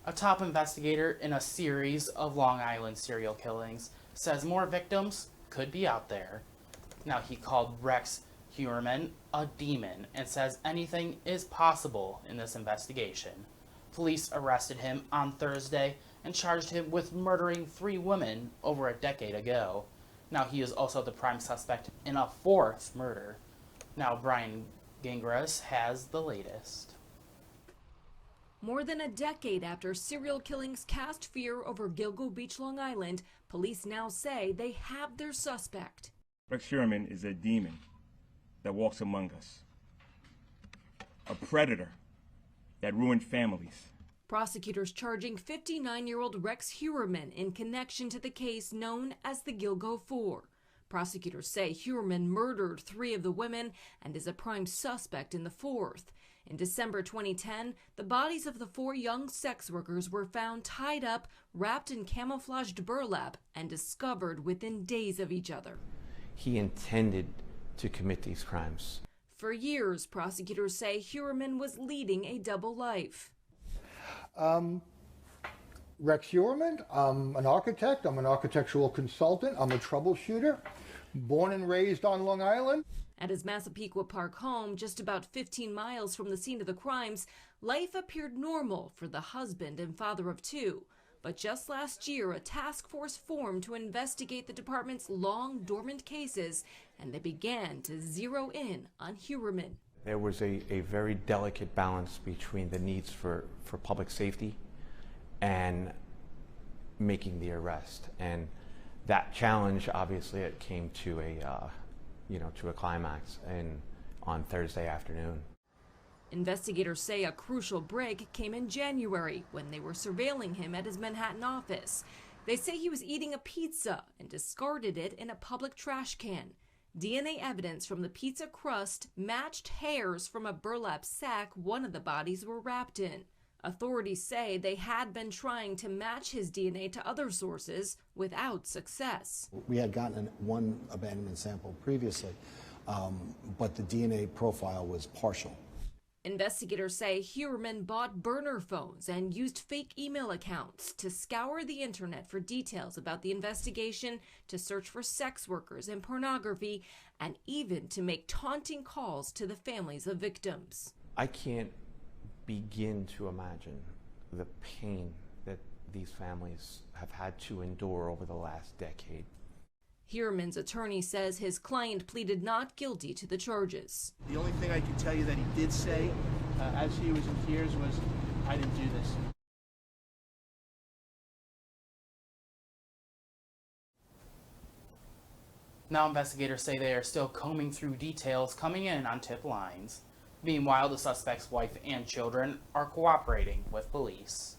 A top investigator in a series of Long Island serial killings says more victims could be out there. Now, he called Rex Heuermann a demon and says anything is possible in this investigation. Police arrested him on Thursday and charged him with murdering 3 women over a decade ago. Now, he is also the prime suspect in a 4th murder. Now, Brian Gingras has the latest. More than a decade after serial killings cast fear over Gilgo Beach, Long Island, police now say they have their suspect. Rex Heuermann is a demon that walks among us, a predator that ruined families. Prosecutors charging 59-year-old Rex Heuermann in connection to the case known as the Gilgo Four. Prosecutors say Heuermann murdered 3 of the women and is a prime suspect in the 4th. In December 2010, the bodies of the 4 young sex workers were found tied up, wrapped in camouflaged burlap, and discovered within days of each other. He intended to commit these crimes. For years, prosecutors say Heuermann was leading a double life. Rex Heuermann, I'm an architect, I'm an architectural consultant, I'm a troubleshooter, born and raised on Long Island. At his Massapequa Park home, just about 15 miles from the scene of the crimes, life appeared normal for the husband and father of 2. But just last year, a task force formed to investigate the department's long dormant cases, and they began to zero in on Heuermann. There was a very delicate balance between the needs for public safety and making the arrest. And that challenge, obviously, it came to a climax on Thursday afternoon. Investigators say a crucial break came in January when they were surveilling him at his Manhattan office. They say he was eating a pizza and discarded it in a public trash can. DNA evidence from the pizza crust matched hairs from a burlap sack one of the bodies were wrapped in. Authorities say they had been trying to match his DNA to other sources without success. We had gotten one abandonment sample previously, but the DNA profile was partial. Investigators say Heuermann bought burner phones and used fake email accounts to scour the internet for details about the investigation, to search for sex workers and pornography, and even to make taunting calls to the families of victims. I can't begin to imagine the pain that these families have had to endure over the last decade. Heuermann's attorney says his client pleaded not guilty to the charges. The only thing I can tell you that he did say as he was in tears was, "I didn't do this." Now, investigators say they are still combing through details coming in on tip lines. Meanwhile, the suspect's wife and children are cooperating with police.